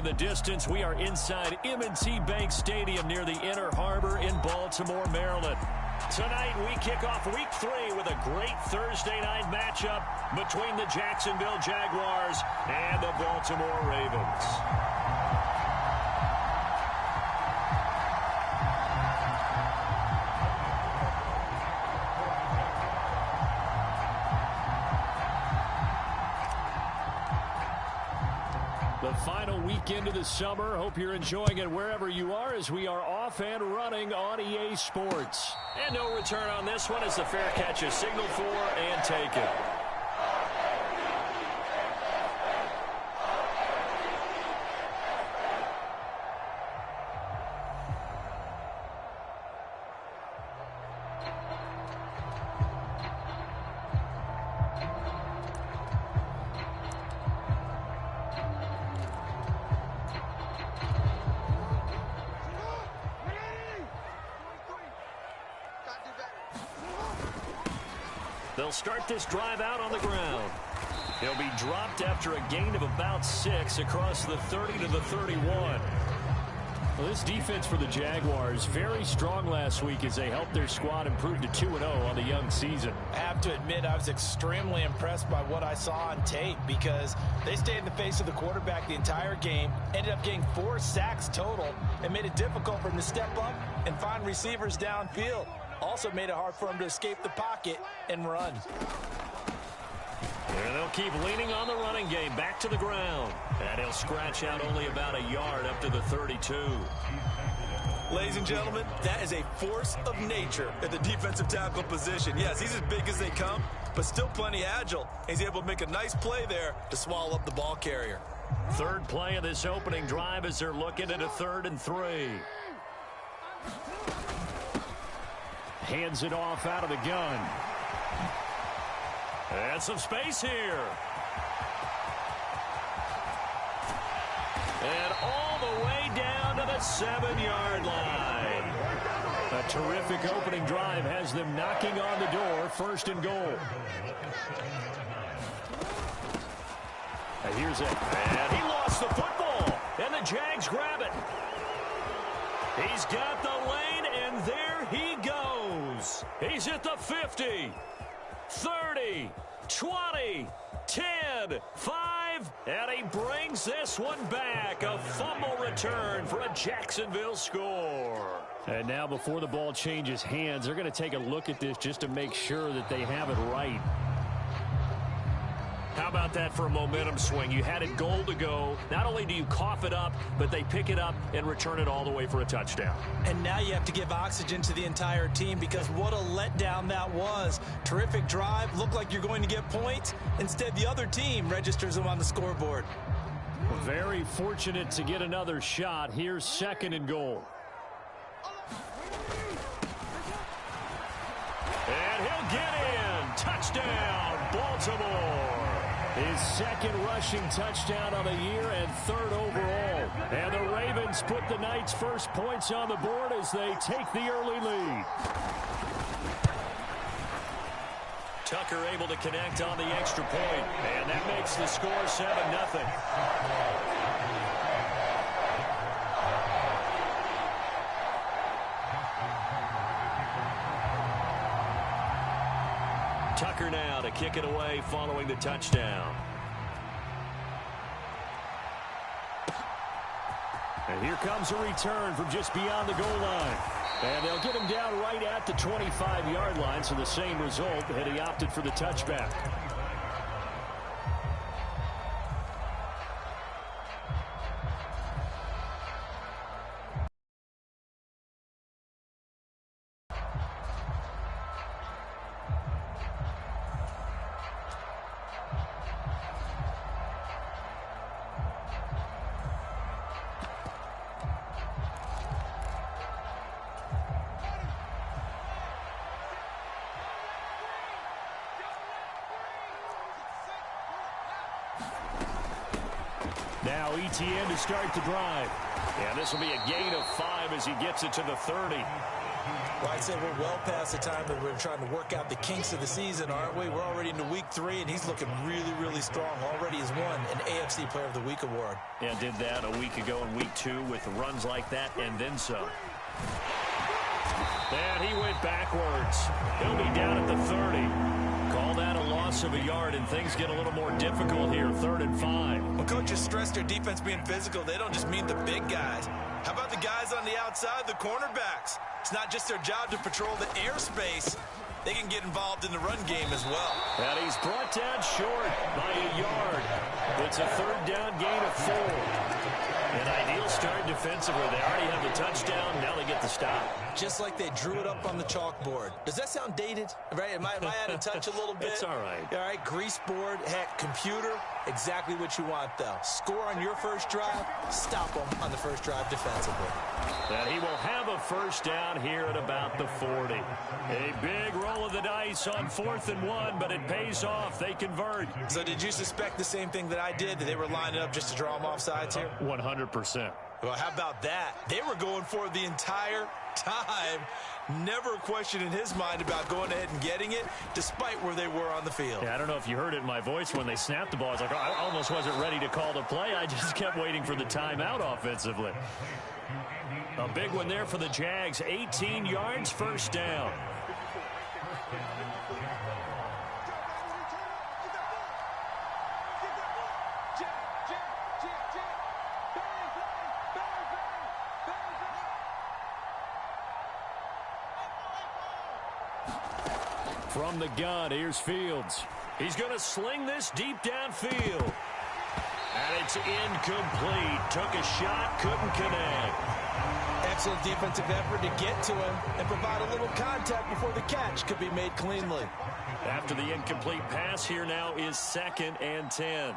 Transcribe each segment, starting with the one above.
in the distance, we are inside M&T Bank Stadium near the Inner Harbor in Baltimore, Maryland. Tonight, we kick off Week 3 with a great Thursday night matchup between the Jacksonville Jaguars and the Baltimore Ravens. The final weekend of the summer. Hope you're enjoying it wherever you are as we are off and running on EA Sports. And no return on this one as the fair catch is signaled for and taken. They'll start this drive out on the ground. He'll be dropped after a gain of about 6 across the 30 to the 31. Well, this defense for the Jaguars, very strong last week as they helped their squad improve to 2-0 on the young season. I have to admit, I was extremely impressed by what I saw on tape because they stayed in the face of the quarterback the entire game, ended up getting 4 sacks total, and made it difficult for him to step up and find receivers downfield. Also made it hard for him to escape the pocket and run. And they'll keep leaning on the running game back to the ground. And he'll scratch out only about a yard up to the 32. Ladies and gentlemen, that is a force of nature at the defensive tackle position. Yes, he's as big as they come, but still plenty agile. He's able to make a nice play there to swallow up the ball carrier. Third play of this opening drive as they're looking at a 3rd and 3. Hands it off out of the gun. And some space here. And all the way down to the 7-yard line. A terrific opening drive has them knocking on the door. 1st and goal. And here's it. And he lost the football. And the Jags grab it. He's got the lane, and there he goes. He's at the 50, 30, 20, 10, 5, and he brings this one back. A fumble return for a Jacksonville score. And now before the ball changes hands, they're going to take a look at this just to make sure that they have it right. How about that for a momentum swing? You had it goal to go. Not only do you cough it up, but they pick it up and return it all the way for a touchdown. And now you have to give oxygen to the entire team because what a letdown that was. Terrific drive. Looked like you're going to get points. Instead, the other team registers them on the scoreboard. Very fortunate to get another shot. Here's 2nd and goal. And he'll get in. Touchdown, Baltimore. His 2nd rushing touchdown of the year and 3rd overall. And the Ravens put the Knights' first points on the board as they take the early lead. Tucker able to connect on the extra point. And that makes the score 7-0. Tucker now to kick it away following the touchdown. And here comes a return from just beyond the goal line. And they'll get him down right at the 25-yard line, so the same result, and he opted for the touchback. Now Etienne to start the drive. And this will be a gain of 5 as he gets it to the 30. Well, I'd say we're well past the time that we're trying to work out the kinks of the season, aren't we? We're already into week 3, and he's looking really, really strong. Already has won an AFC Player of the Week award. Yeah, did that a week ago in week 2 with runs like that and then some. And he went backwards. He'll be down at the 30. Call that a loss of a yard, and things get a little more difficult here, 3rd and 5. When coaches stress their defense being physical, they don't just mean the big guys. How about the guys on the outside, the cornerbacks? It's not just their job to patrol the airspace. They can get involved in the run game as well. And he's brought down short by a yard. It's a 3rd down gain of 4. An ideal start defensively. They already have the touchdown. Now they get the stop. Just like they drew it up on the chalkboard. Does that sound dated? Right? Am I out of touch a little bit? It's all right. All right, grease board, heck, computer, exactly what you want, though. Score on your first drive, stop them on the first drive defensively. And he will have a 1st down here at about the 40. A big roll of the dice on 4th and 1, but it pays off. They convert. So did you suspect the same thing that I did, that they were lining up just to draw them off sides here? 100%. Well, how about that? They were going for it the entire time. Never a question in his mind about going ahead and getting it, despite where they were on the field. Yeah, I don't know if you heard it in my voice when they snapped the ball. I was like, oh, I almost wasn't ready to call the play. I just kept waiting for the timeout offensively. A big one there for the Jags. 18 yards, 1st down. From the gun, here's Fields. He's going to sling this deep downfield. And it's incomplete. Took a shot, couldn't connect. Excellent defensive effort to get to him and provide a little contact before the catch could be made cleanly. After the incomplete pass, here now is 2nd and 10.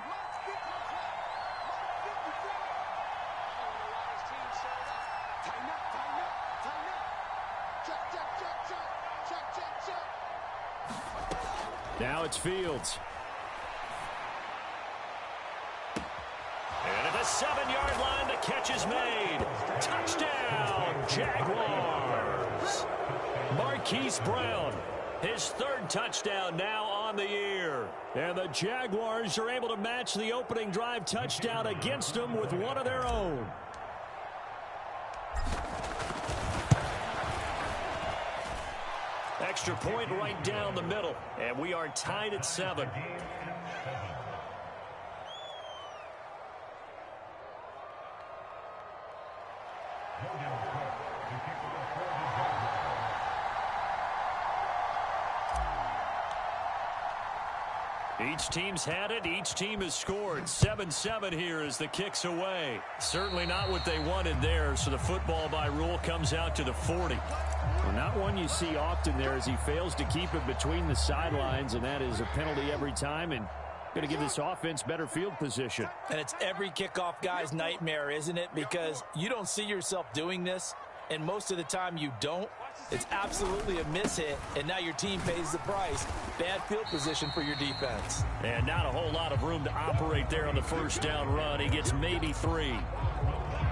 Now it's Fields. And at the 7-yard line, the catch is made. Touchdown, Jaguars. Marquise Brown, his 3rd touchdown now on the year. And the Jaguars are able to match the opening drive touchdown against them with one of their own. Extra point right down the middle, and we are tied at 7. Each team's had it. Each team has scored. 7-7 here as the kick's away. Certainly not what they wanted there, so the football by rule comes out to the 40. Well, not one you see often there as he fails to keep it between the sidelines, and that is a penalty every time, and going to give this offense better field position. And it's every kickoff guy's nightmare, isn't it? Because you don't see yourself doing this, and most of the time you don't. It's absolutely a mishit, and now your team pays the price. Bad field position for your defense. And not a whole lot of room to operate there on the 1st down run. He gets maybe 3.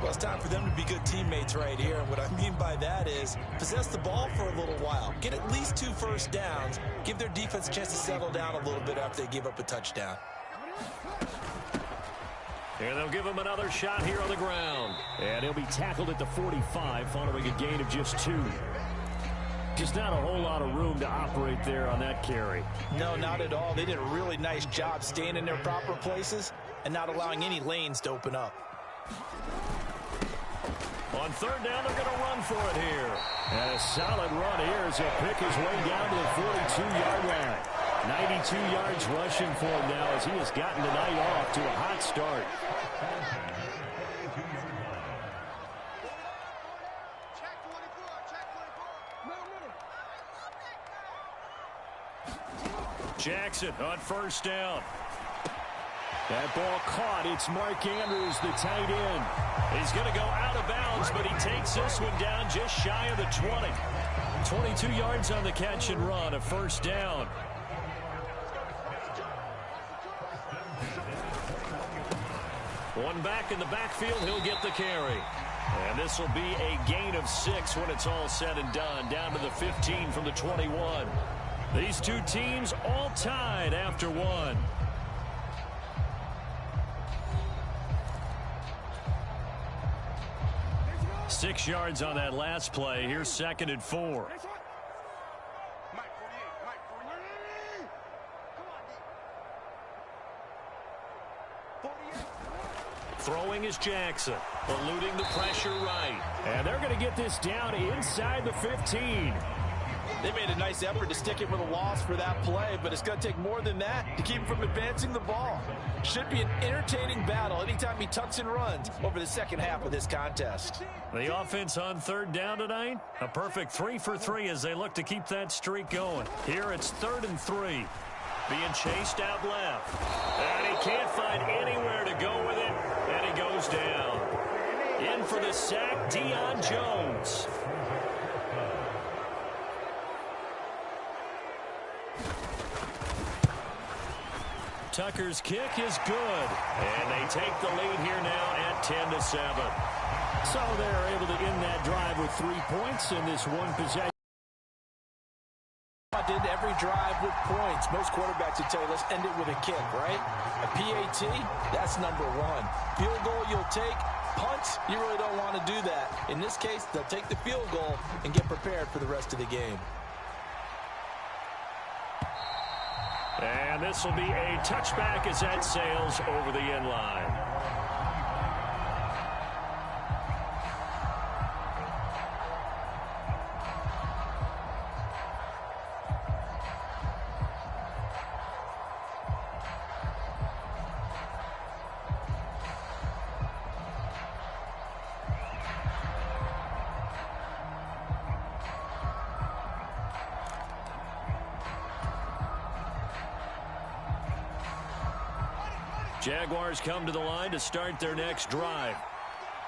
Well, it's time for them to be good teammates right here. And what I mean by that is possess the ball for a little while. Get at least 2 first downs. Give their defense a chance to settle down a little bit after they give up a touchdown. And they'll give him another shot here on the ground. And he'll be tackled at the 45 following a gain of just 2. Just not a whole lot of room to operate there on that carry. No, not at all. They did a really nice job staying in their proper places and not allowing any lanes to open up. On 3rd down, they're going to run for it here. And a solid run here as he'll pick his way down to the 42-yard line. 92 yards rushing for him now as he has gotten the night off to a hot start. Jackson on 1st down. That ball caught. It's Mark Andrews, the tight end. He's going to go out of bounds, but he takes this one down just shy of the 20. 22 yards on the catch and run, a 1st down. One back in the backfield. He'll get the carry. And this will be a gain of 6 when it's all said and done. Down to the 15 from the 21. These two teams all tied after one. Six yards on that last play. Here's 2nd and 4. Throwing is Jackson, eluding the pressure right. And they're going to get this down inside the 15. They made a nice effort to stick it with a loss for that play, but it's going to take more than that to keep him from advancing the ball. Should be an entertaining battle anytime he tucks and runs over the second half of this contest. The offense on 3rd down tonight, a perfect 3 for 3 as they look to keep that streak going. Here it's 3rd and 3. Being chased out left. And he can't find anywhere to go with it. And he goes down. In for the sack, Deion Jones. Tucker's kick is good. And they take the lead here now at 10-7. So they're able to end that drive with 3 points in this one possession. Did every drive with points. Most quarterbacks would tell you, let's end it with a kick, right? A PAT, that's number 1. Field goal you'll take. Punts, you really don't want to do that. In this case, they'll take the field goal and get prepared for the rest of the game. And this will be a touchback as that sails over the end line. Jaguars come to the line to start their next drive.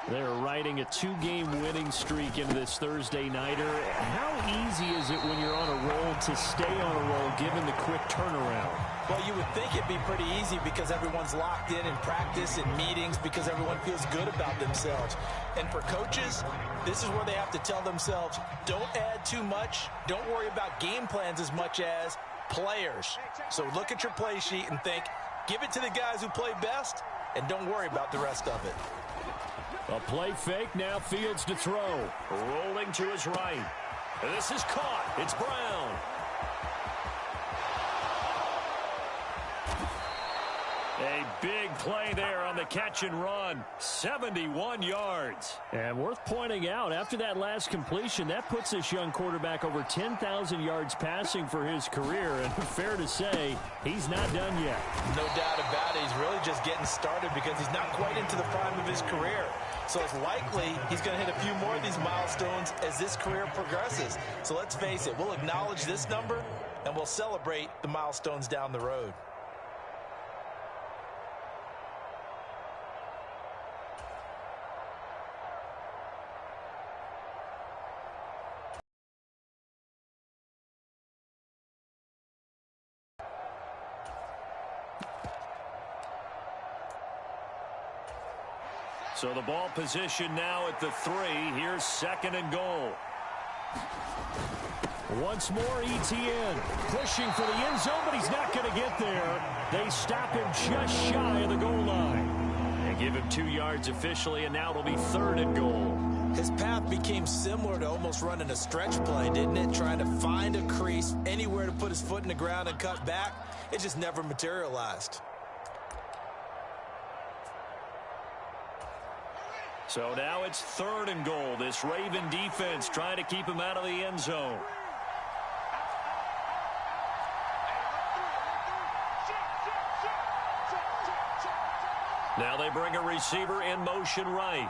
They're riding a 2-game winning streak into this Thursday nighter. How easy is it when you're on a roll to stay on a roll given the quick turnaround? Well, you would think it'd be pretty easy because everyone's locked in practice and meetings because everyone feels good about themselves. And for coaches, this is where they have to tell themselves, don't add too much. Don't worry about game plans as much as players. So look at your play sheet and think, give it to the guys who play best, and don't worry about the rest of it. A play fake, now Fields to throw. Rolling to his right. And this is caught. It's Brown. A big play there on the catch and run. 71 yards. And worth pointing out, after that last completion, that puts this young quarterback over 10,000 yards passing for his career. And fair to say, he's not done yet. No doubt about it. He's really just getting started because he's not quite into the prime of his career. So it's likely he's going to hit a few more of these milestones as this career progresses. So let's face it, we'll acknowledge this number and we'll celebrate the milestones down the road. So the ball position now at the 3. Here's 2nd and goal. Once more, Etienne pushing for the end zone, but he's not going to get there. They stop him just shy of the goal line. And give him 2 yards officially, and now it'll be 3rd and goal. His path became similar to almost running a stretch play, didn't it? Trying to find a crease, anywhere to put his foot in the ground and cut back. It just never materialized. So now it's 3rd and goal. This Raven defense trying to keep him out of the end zone. Now they bring a receiver in motion right.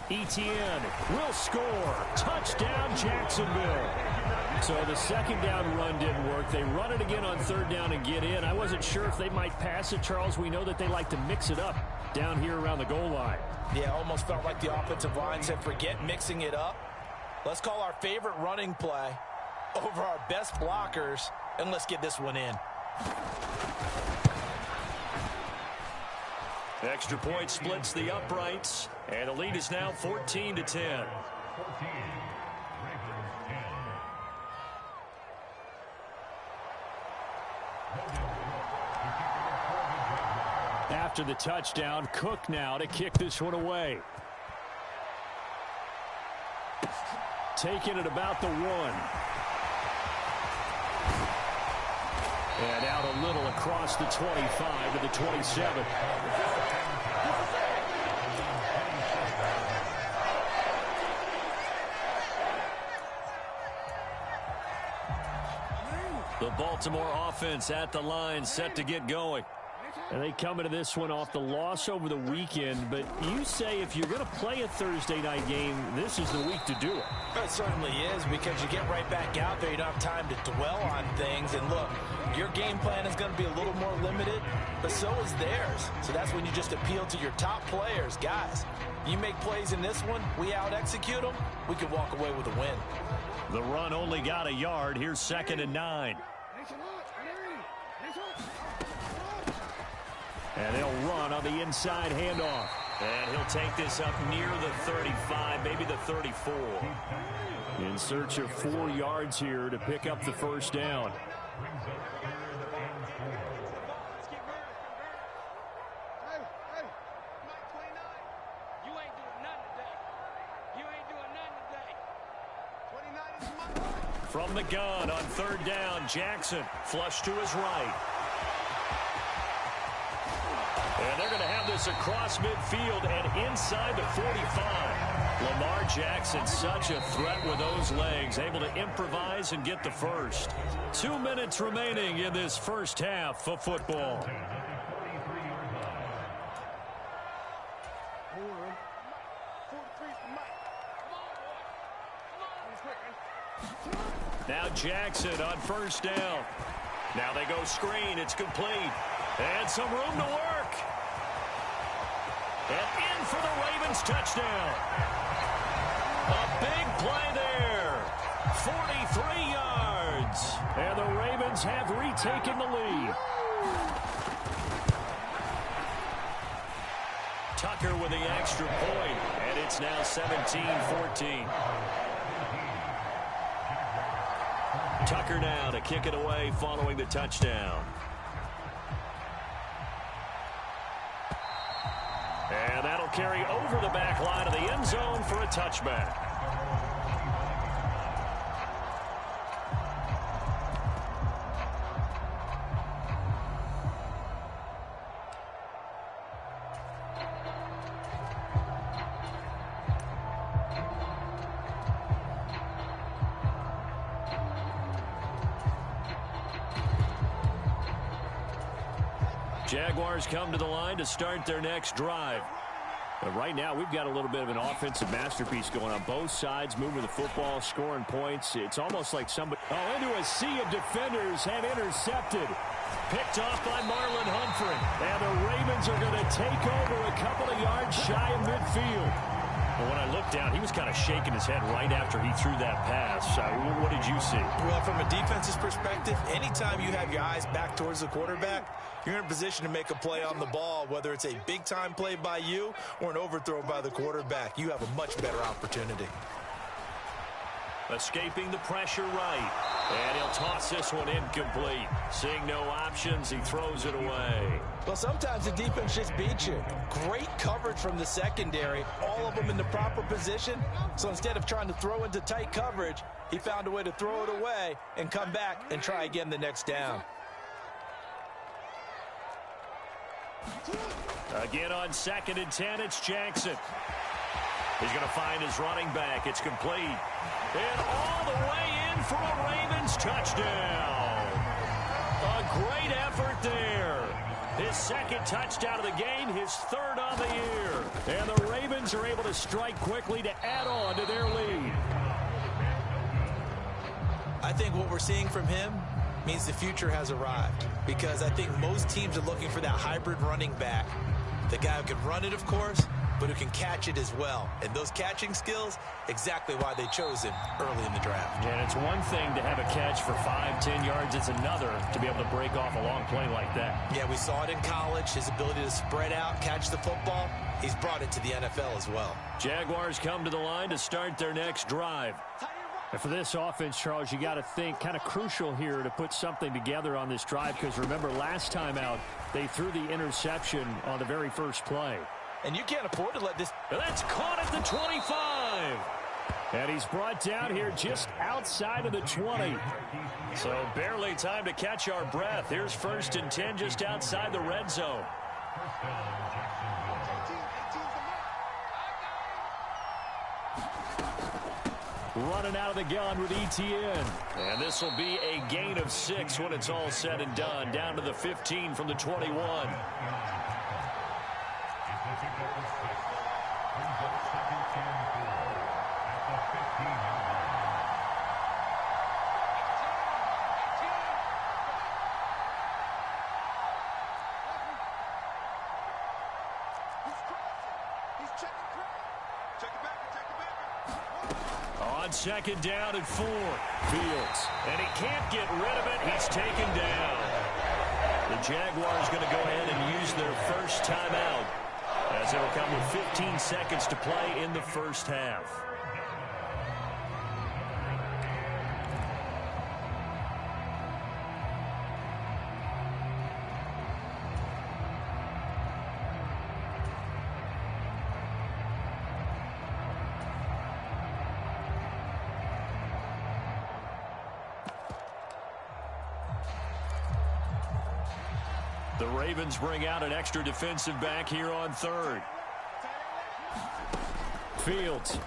Etienne will score. Touchdown, Jacksonville. So the 2nd down run didn't work. They run it again on 3rd down and get in. I wasn't sure if they might pass it, Charles. We know that they like to mix it up down here around the goal line. Yeah, almost felt like the offensive line said, forget mixing it up. Let's call our favorite running play over our best blockers, and let's get this one in. Extra point splits the uprights, and the lead is now 14-10. After the touchdown, Cook now to kick this one away. Taking it about the 1. And out a little across the 25 to the 27. The Baltimore offense at the line, set to get going. And they come into this one off the loss over the weekend, but you say if you're going to play a Thursday night game, this is the week to do it. It certainly is, because you get right back out there. You don't have time to dwell on things. And look, your game plan is going to be a little more limited, but so is theirs. So that's when you just appeal to your top players. Guys, you make plays in this one, we out-execute them, we can walk away with a win. The run only got a yard. Here's 2nd and 9. And they'll run on the inside handoff. And he'll take this up near the 35, maybe the 34. In search of 4 yards here to pick up the first down. From the gun on 3rd down, Jackson flush to his right. And they're going to have this across midfield and inside the 45. Lamar Jackson, such a threat with those legs, able to improvise and get the first. 2 minutes remaining in this first half of football. Now Jackson on 1st down. Now they go screen. It's complete. And some room to work. And in for the Ravens touchdown. A big play there. 43 yards. And the Ravens have retaken the lead. Tucker with the extra point. And it's now 17-14. Tucker now to kick it away following the touchdown. And that'll carry over the back line of the end zone for a touchback. Jaguars come to the line to start their next drive. But right now, we've got a little bit of an offensive masterpiece going on. Both sides moving the football, scoring points. It's almost like somebody into a sea of defenders and intercepted. Picked off by Marlon Humphrey. And the Ravens are going to take over a couple of yards shy of midfield. Well, when I looked down, he was kind of shaking his head right after he threw that pass. What did you see? Well, from a defense's perspective, anytime you have your eyes back towards the quarterback, you're in a position to make a play on the ball, whether it's a big-time play by you or an overthrow by the quarterback. You have a much better opportunity. Escaping the pressure right. And he'll toss this one incomplete. Seeing no options, he throws it away. Well, sometimes the defense just beats you. Great coverage from the secondary. All of them in the proper position. So instead of trying to throw into tight coverage, he found a way to throw it away and come back and try again the next down. Again on 2nd and 10, it's Jackson. He's going to find his running back. It's complete. And all the way in for a Ravens touchdown. A great effort there. His 2nd touchdown of the game, his 3rd on the year. And the Ravens are able to strike quickly to add on to their lead. I think what we're seeing from him means the future has arrived, because I think most teams are looking for that hybrid running back. The guy who can run it, of course, but who can catch it as well. And those catching skills, exactly why they chose him early in the draft. And it's one thing to have a catch for 5-10 yards. It's another to be able to break off a long play like that. Yeah, we saw it in college, his ability to spread out, catch the football. He's brought it to the NFL as well. Jaguars come to the line to start their next drive. And for this offense, Charles, you got to think kind of crucial here to put something together on this drive, because remember last time out they threw the interception on the very first play. And you can't afford to let this. That's caught at the 25. And he's brought down here just outside of the 20. So barely time to catch our breath. Here's 1st and 10 just outside the red zone. Running out of the gun with Etienne. And this will be a gain of 6 when it's all said and done. Down to the 15 from the 21. On 2nd down and 4. Fields. And he can't get rid of it. He's taken down. The Jaguars going to go ahead and use their first timeout, as it will come with 15 seconds to play in the first half. The Ravens bring out an extra defensive back here on 3rd. Fields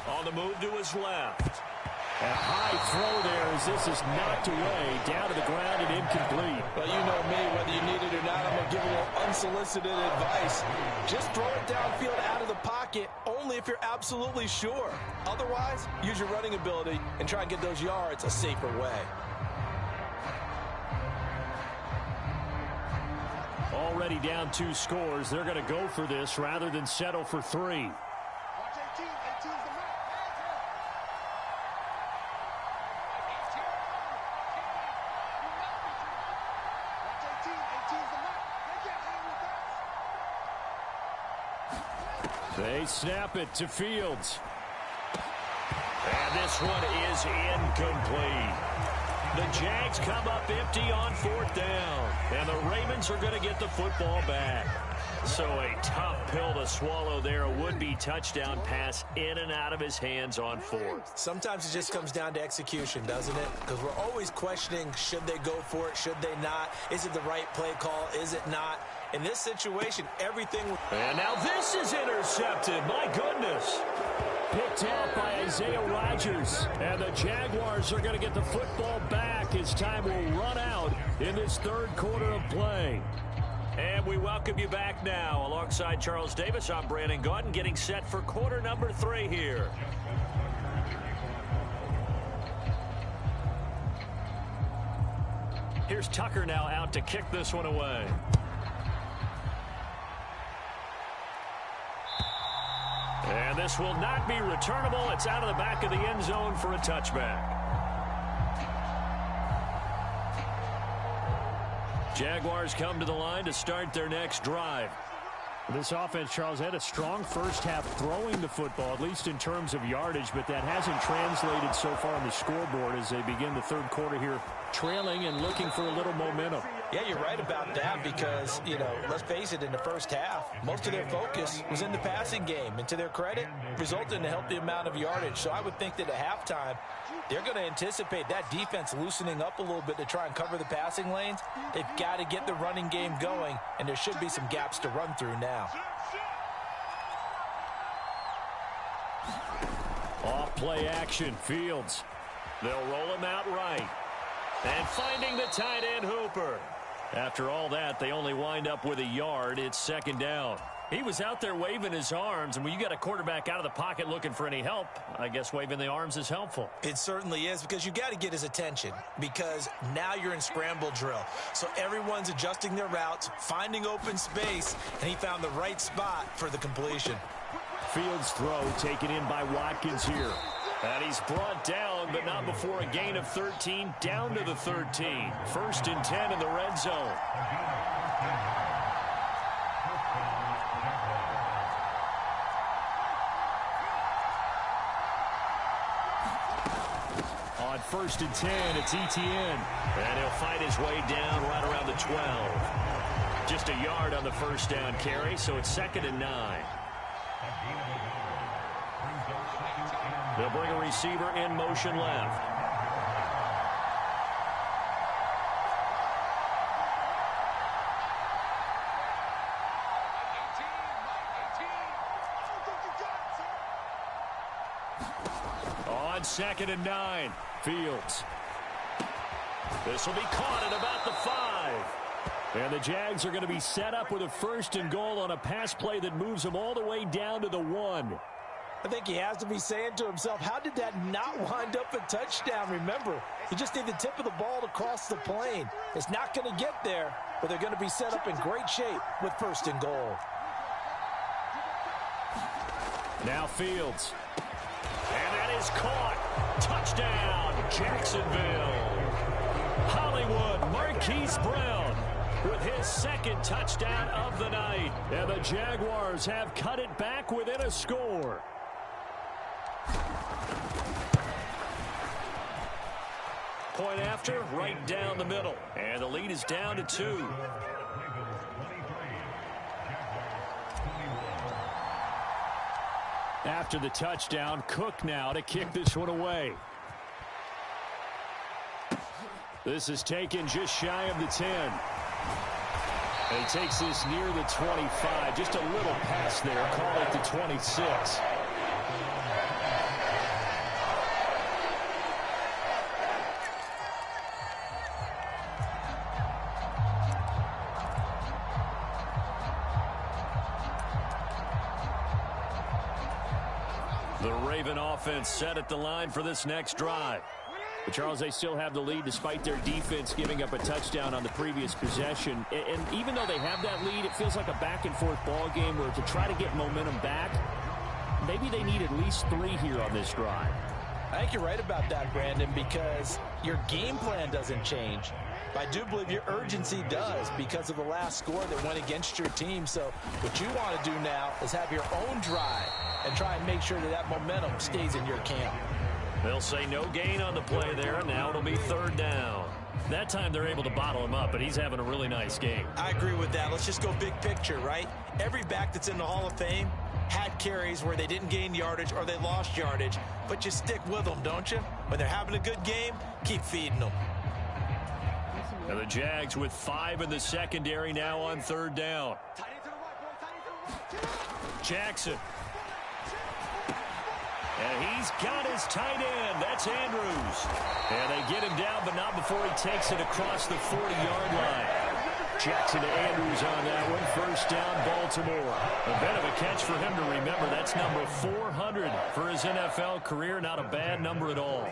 on the move to his left. A high throw there as this is knocked away, down to the ground and incomplete. Well, you know me, whether you need it or not, I'm going to give a little unsolicited advice. Just throw it downfield out of the pocket, only if you're absolutely sure. Otherwise, use your running ability and try and get those yards a safer way. Already down 2 scores. They're going to go for this rather than settle for 3. They snap it to Fields. And this one is incomplete. The Jags come up empty on 4th down. And the Ravens are going to get the football back. So a tough pill to swallow there. A would-be touchdown pass in and out of his hands on 4th. Sometimes it just comes down to execution, doesn't it? Because we're always questioning, should they go for it, should they not? Is it the right play call, is it not? In this situation, everything... And now this is intercepted. My goodness. Picked off by Isaiah Rodgers. And the Jaguars are going to get the football back as time will run out in this 3rd quarter of play. And we welcome you back now. Alongside Charles Davis, I'm Brandon Gaudin, getting set for quarter number 3 here. Here's Tucker now out to kick this one away. And this will not be returnable. It's out of the back of the end zone for a touchback. Jaguars come to the line to start their next drive. This offense, Charles, had a strong first half throwing the football, at least in terms of yardage, but that hasn't translated so far on the scoreboard as they begin the 3rd quarter here, trailing and looking for a little momentum. Yeah, you're right about that because, you know, let's face it, in the first half, most of their focus was in the passing game. And to their credit, resulted in a healthy amount of yardage. So I would think that at halftime, they're going to anticipate that defense loosening up a little bit to try and cover the passing lanes. They've got to get the running game going, and there should be some gaps to run through now. Off play action, Fields. They'll roll him out right. And finding the tight end, Hooper. After all that, they only wind up with a yard. It's 2nd down. He was out there waving his arms, and when you got a quarterback out of the pocket looking for any help, I guess waving the arms is helpful. It certainly is, because you got to get his attention, because now you're in scramble drill. So everyone's adjusting their routes, finding open space, and he found the right spot for the completion. Fields' throw taken in by Watkins here. And he's brought down, but not before a gain of 13, down to the 13. 1st and 10 in the red zone. On 1st and 10, it's Etienne. And he'll fight his way down right around the 12. Just a yard on the first down carry, so it's 2nd and 9. They'll bring a receiver in motion left. On 2nd and 9, Fields. This will be caught at about the 5. And the Jags are going to be set up with a 1st and goal on a pass play that moves them all the way down to the 1. I think he has to be saying to himself, how did that not wind up a touchdown? Remember, he just need the tip of the ball to cross the plane. It's not going to get there, but they're going to be set up in great shape with 1st and goal. Now Fields. And that is caught. Touchdown, Jacksonville. Hollywood Marquise Brown with his 2nd touchdown of the night. And the Jaguars have cut it back within a score. Point after, right down the middle. And the lead is down to 2. After the touchdown, Cook now to kick this one away. This is taken just shy of the 10. And he takes this near the 25. Just a little pass there. Call it the 26. The Raven offense set at the line for this next drive. But Charles, they still have the lead despite their defense giving up a touchdown on the previous possession. And even though they have that lead, it feels like a back-and-forth ball game where to try to get momentum back, maybe they need at least 3 here on this drive. I think you're right about that, Brandon, because your game plan doesn't change. I do believe your urgency does because of the last score that went against your team. So what you want to do now is have your own drive and try and make sure that that momentum stays in your camp. They'll say no gain on the play there. Now it'll be 3rd down. That time they're able to bottle him up, but he's having a really nice game. I agree with that. Let's just go big picture, right? Every back that's in the Hall of Fame had carries where they didn't gain yardage or they lost yardage, but you stick with them, don't you? When they're having a good game, keep feeding them. And the Jags with 5 in the secondary now on 3rd down. Jackson. And he's got his tight end. That's Andrews. And they get him down, but not before he takes it across the 40-yard line. Jackson to Andrews on that one. 1st down, Baltimore. A bit of a catch for him to remember. That's number 400 for his NFL career. Not a bad number at all.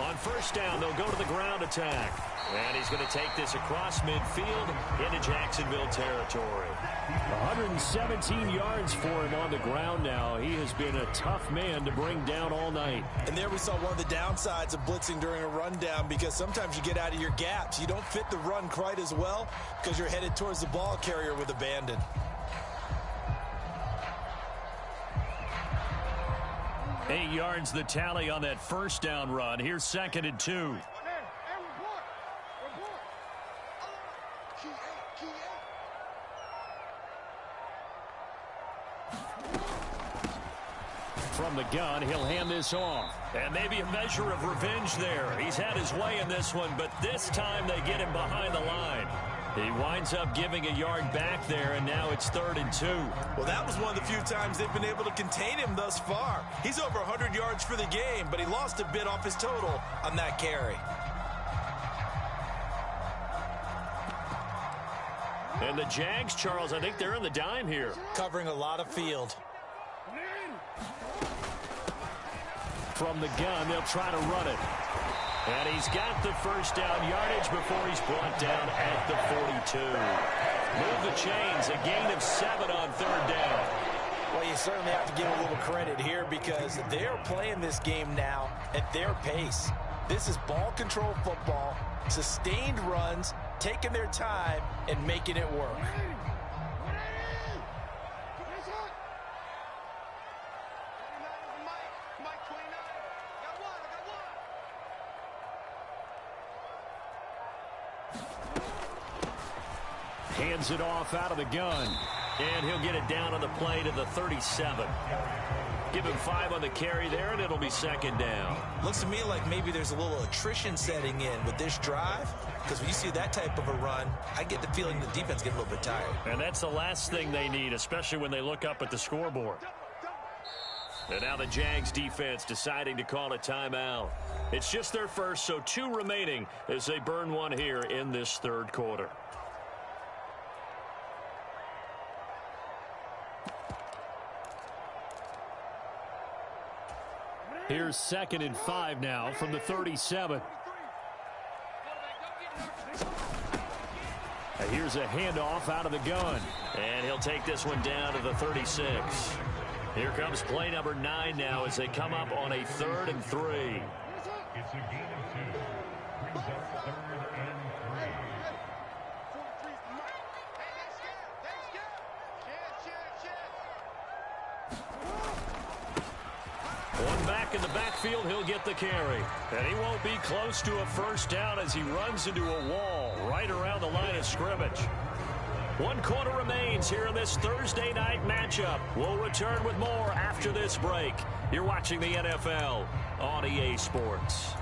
On 1st down, they'll go to the ground attack. And he's going to take this across midfield into Jacksonville territory. 117 yards for him on the ground now. He has been a tough man to bring down all night. And there we saw one of the downsides of blitzing during a rundown, because sometimes you get out of your gaps. You don't fit the run quite as well because you're headed towards the ball carrier with abandon. Eight yards the tally on that 1st down run. Here's 2nd and 2. From the gun, he'll hand this off. And maybe a measure of revenge there. He's had his way in this one, but this time they get him behind the line. He winds up giving a yard back there, and now it's 3rd and 2. Well, that was one of the few times they've been able to contain him thus far. He's over 100 yards for the game, but he lost a bit off his total on that carry. And the Jags, Charles, I think they're in the dime here. Covering a lot of field. From the gun, they'll try to run it. And he's got the first down yardage before he's brought down at the 42. Move the chains, a gain of 7 on 3rd down. Well, you certainly have to give a little credit here because they're playing this game now at their pace. This is ball control football, sustained runs, taking their time and making it work. Hands it off out of the gun. And he'll get it down on the play to the 37. Give him 5 on the carry there, and it'll be 2nd down. Looks to me like maybe there's a little attrition setting in with this drive, because when you see that type of a run, I get the feeling the defense gets a little bit tired. And that's the last thing they need, especially when they look up at the scoreboard. And now the Jags defense deciding to call a timeout. It's just their first, so 2 remaining as they burn one here in this 3rd quarter. Here's 2nd and 5 now from the 37. Here's a handoff out of the gun. And he'll take this one down to the 36. Here comes play number 9 now as they come up on a 3rd and 3. It's a gain of 2. Brings up 3rd and 3. One back in the backfield, he'll get the carry. And he won't be close to a first down as he runs into a wall right around the line of scrimmage. 1 quarter remains here in this Thursday night matchup. We'll return with more after this break. You're watching the NFL on EA Sports.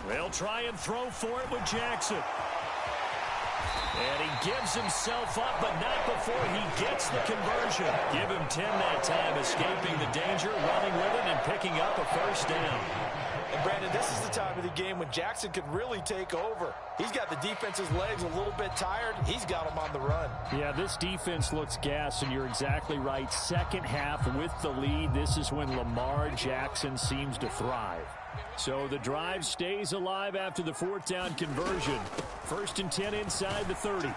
They'll try and throw for it with Jackson. And he gives himself up, but not before he gets the conversion. Give him 10 that time, escaping the danger, running with it, and picking up a first down. And, Brandon, this is the time of the game when Jackson could really take over. He's got the defense's legs a little bit tired. He's got them on the run. Yeah, this defense looks gassed, and you're exactly right. Second half with the lead, this is when Lamar Jackson seems to thrive. So the drive stays alive after the 4th down conversion. 1st and 10 inside the 30.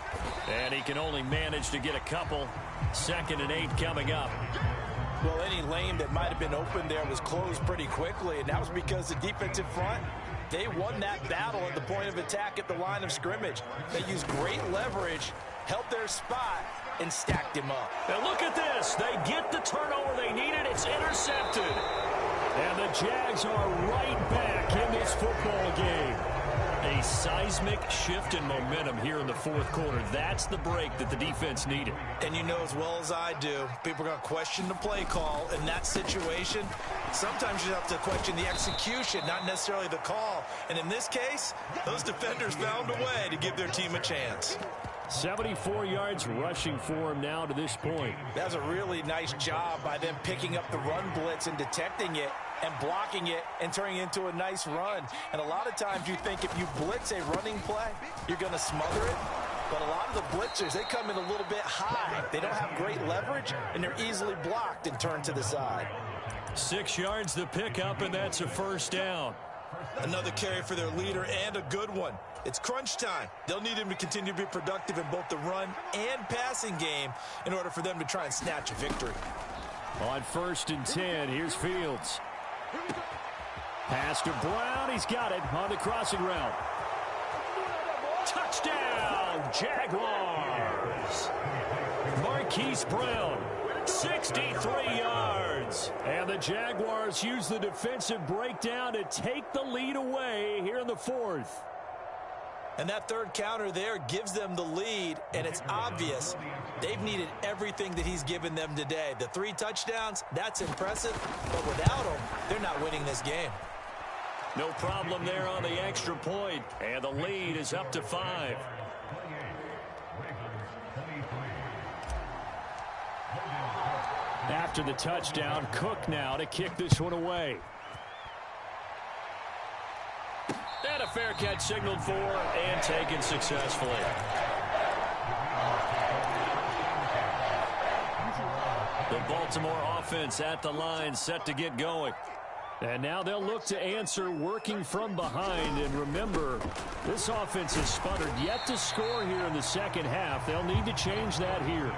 And he can only manage to get a couple. 2nd and 8 coming up. Well, any lane that might have been open there was closed pretty quickly, and that was because the defensive front, they won that battle at the point of attack at the line of scrimmage. They used great leverage, held their spot, and stacked him up. And look at this. They get the turnover they needed. It's intercepted. And the Jags are right back in this football game. A seismic shift in momentum here in the 4th quarter. That's the break that the defense needed. And you know as well as I do, people are going to question the play call in that situation. Sometimes you have to question the execution, not necessarily the call. And in this case, those defenders found a way to give their team a chance. 74 yards rushing for him now to this point. That's a really nice job by them picking up the run blitz and detecting it and blocking it and turning it into a nice run. And a lot of times you think if you blitz a running play, you're going to smother it. But a lot of the blitzers, they come in a little bit high. They don't have great leverage, and they're easily blocked and turned to the side. 6 yards the pickup, and that's a first down. Another carry for their leader and a good one. It's crunch time. They'll need him to continue to be productive in both the run and passing game in order for them to try and snatch a victory. On 1st and 10, here's Fields. Pass to Brown. He's got it on the crossing route. Touchdown, Jaguars. Marquise Brown, 63 yards. And the Jaguars use the defensive breakdown to take the lead away here in the 4th. And that third counter there gives them the lead, and it's obvious they've needed everything that he's given them today. The 3 touchdowns, that's impressive, but without him, they're not winning this game. No problem there on the extra point, and the lead is up to 5. After the touchdown, Cook now to kick this one away. And a fair catch signaled for and taken successfully. The Baltimore offense at the line, set to get going. And now they'll look to answer working from behind. And remember, this offense has sputtered yet to score here in the second half. They'll need to change that here.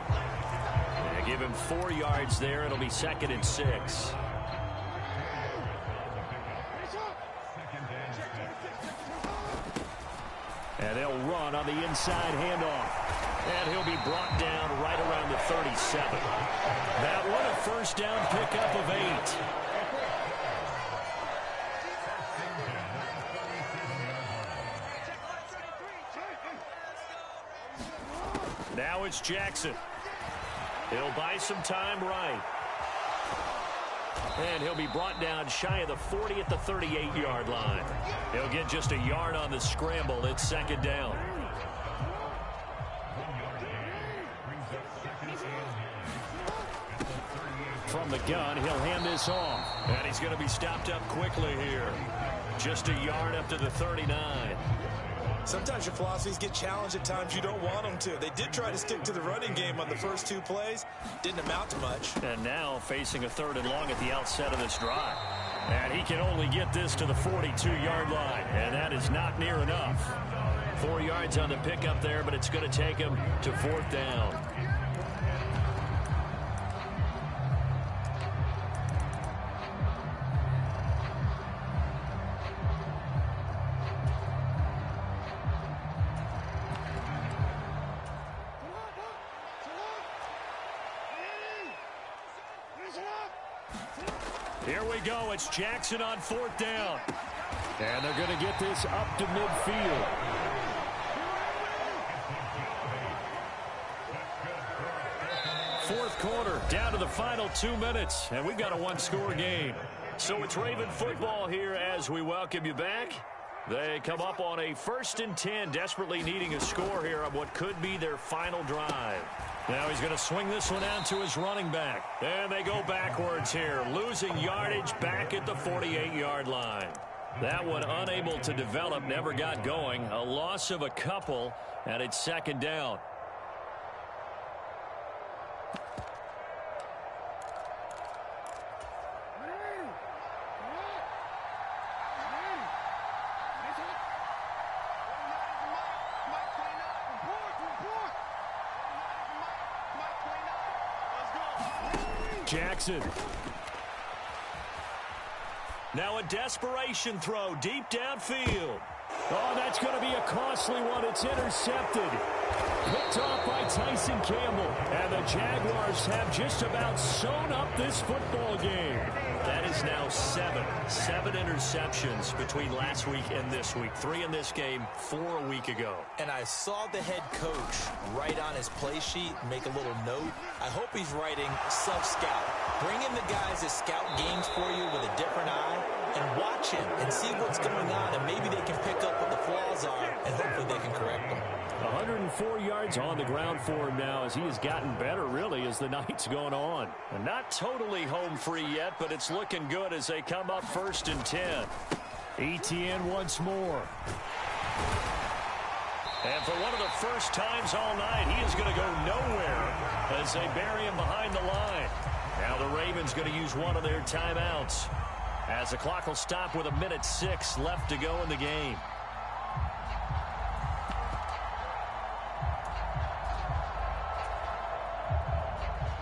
They give him 4 yards there. It'll be 2nd and 6. And they'll run on the inside handoff. And he'll be brought down right around the 37. That one a first down pickup of 8. Now it's Jackson. He'll buy some time right. And he'll be brought down shy of the 40 at the 38-yard line. He'll get just a yard on the scramble. It's 2nd down. From the gun, he'll hand this off. And he's going to be stopped up quickly here. Just a yard up to the 39. Sometimes your philosophies get challenged at times you don't want them to. They did try to stick to the running game on the first 2 plays. Didn't amount to much. And now facing a 3rd and long at the outset of this drive. And he can only get this to the 42-yard line. And that is not near enough. 4 yards on the pickup there, but it's going to take him to 4th down. Here we go. It's Jackson on 4th down. And they're going to get this up to midfield. Fourth quarter, down to the final 2 minutes, and we've got a 1-score game. So it's Raven football here as we welcome you back. They come up on a 1st and 10, desperately needing a score here on what could be their final drive. Now he's going to swing this one out to his running back. And they go backwards here, losing yardage back at the 48-yard line. That one unable to develop, never got going. A loss of a couple, and it's 2nd down. Jackson. Now a desperation throw deep downfield. Oh, that's going to be a costly one. It's intercepted. Picked off by Tyson Campbell. And the Jaguars have just about sewn up this football game. That is now 7 interceptions between last week and this week. 3 in this game, 4 a week ago. And I saw the head coach write on his play sheet, make a little note. I hope he's writing self-scout. Bring in the guys that scout games for you with a different eye and watch him and see what's going on, and maybe they can pick up what the flaws are, and hopefully they can correct them. 104 yards on the ground for him now as he has gotten better, really, as the night's going on. And not totally home free yet, but it's looking good as they come up 1st and 10. Etienne once more. And for one of the first times all night, he is going to go nowhere as they bury him behind the line. Now the Ravens going to use one of their timeouts as the clock will stop with 1:06 left to go in the game.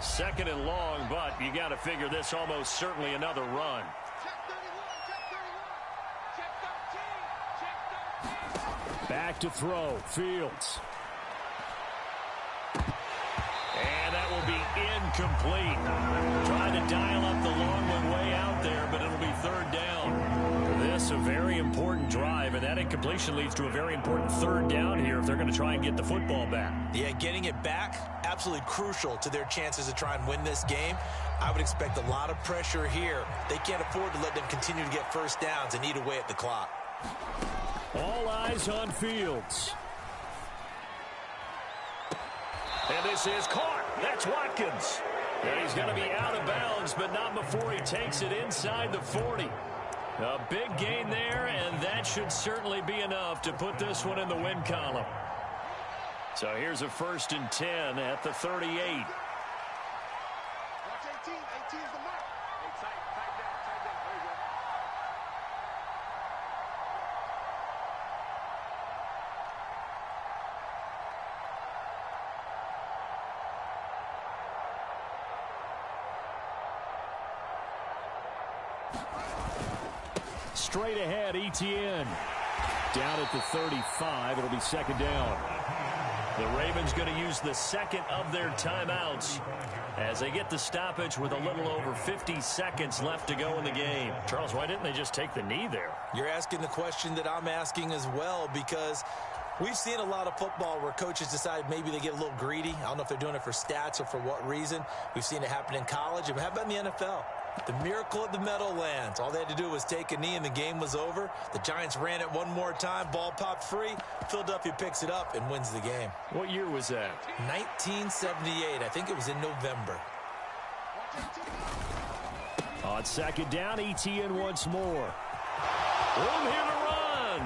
Second and long, but you got to figure this almost certainly another run. Back to throw. Fields. And that will be incomplete. Trying to dial up the long one way out there, but it'll be 3rd down. This a very important long drive, and that incompletion leads to a very important third down here if they're going to try and get the football back. Yeah, getting it back, absolutely crucial to their chances to try and win this game. I would expect a lot of pressure here. They can't afford to let them continue to get first downs and eat away at the clock. All eyes on Fields. And this is caught. That's Watkins. And he's going to be out of bounds, but not before he takes it inside the 40. A big gain there, and that should certainly be enough to put this one in the win column. So here's a 1st and 10 at the 38. Watch 18. 18 is the mark. Hey, tight down. There you go. Straight ahead, Etienne. Down at the 35. It'll be 2nd down. The Ravens going to use the second of their timeouts as they get the stoppage with a little over 50 seconds left to go in the game. Charles, why didn't they just take the knee there? You're asking the question that I'm asking as well, because we've seen a lot of football where coaches decide maybe they get a little greedy. I don't know if they're doing it for stats or for what reason. We've seen it happen in college. And how about in the NFL? The miracle of the Meadowlands. All they had to do was take a knee and the game was over. The Giants ran it one more time. Ball popped free. Philadelphia picks it up and wins the game. What year was that? 1978. I think it was in November. On 2nd down, Etienne once more. Room here to run.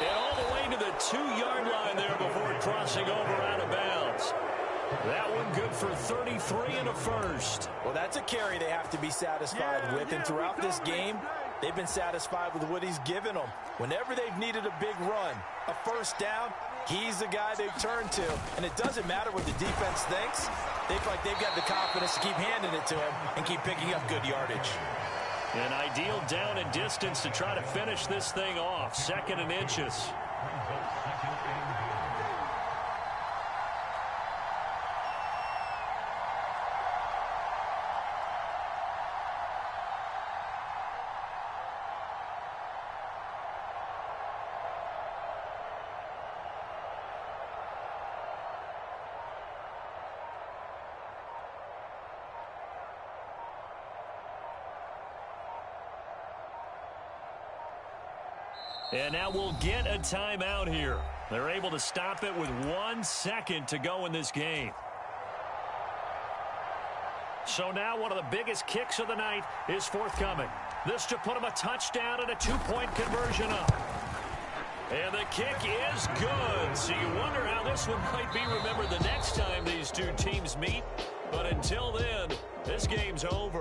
And all the way to the 2-yard line there before crossing over out of bounds. That one good for 33 and a first. Well, that's a carry they have to be satisfied with. And throughout this game, they've been satisfied with what he's given them. Whenever they've needed a big run, a first down, he's the guy they've turned to. And it doesn't matter what the defense thinks. They feel like they've got the confidence to keep handing it to him and keep picking up good yardage. An ideal down and distance to try to finish this thing off. 2nd and inches. And now we'll get a timeout here. They're able to stop it with 1 second to go in this game. So now one of the biggest kicks of the night is forthcoming. This to put them a touchdown and a 2-point conversion up. And the kick is good. So you wonder how this one might be remembered the next time these two teams meet. But until then, this game's over.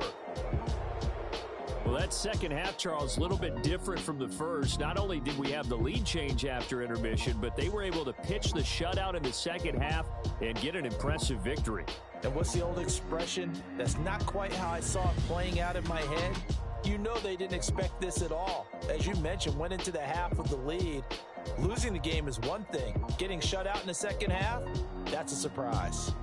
Well, that second half, Charles, a little bit different from the first. Not only did we have the lead change after intermission, but they were able to pitch the shutout in the second half and get an impressive victory. And what's the old expression? That's not quite how I saw it playing out in my head. You know they didn't expect this at all. As you mentioned, went into the half with the lead. Losing the game is one thing. Getting shut out in the second half, that's a surprise.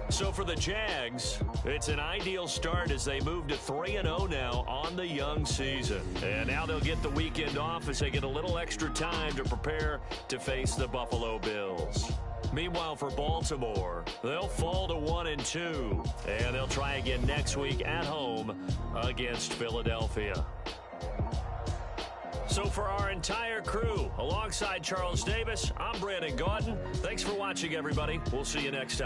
So for the Jags, it's an ideal start as they move to 3-0 now on the young season. And now they'll get the weekend off as they get a little extra time to prepare to face the Buffalo Bills. Meanwhile, for Baltimore, they'll fall to 1-2, and they'll try again next week at home against Philadelphia. So for our entire crew, alongside Charles Davis, I'm Brandon Gaudin. Thanks for watching, everybody. We'll see you next time.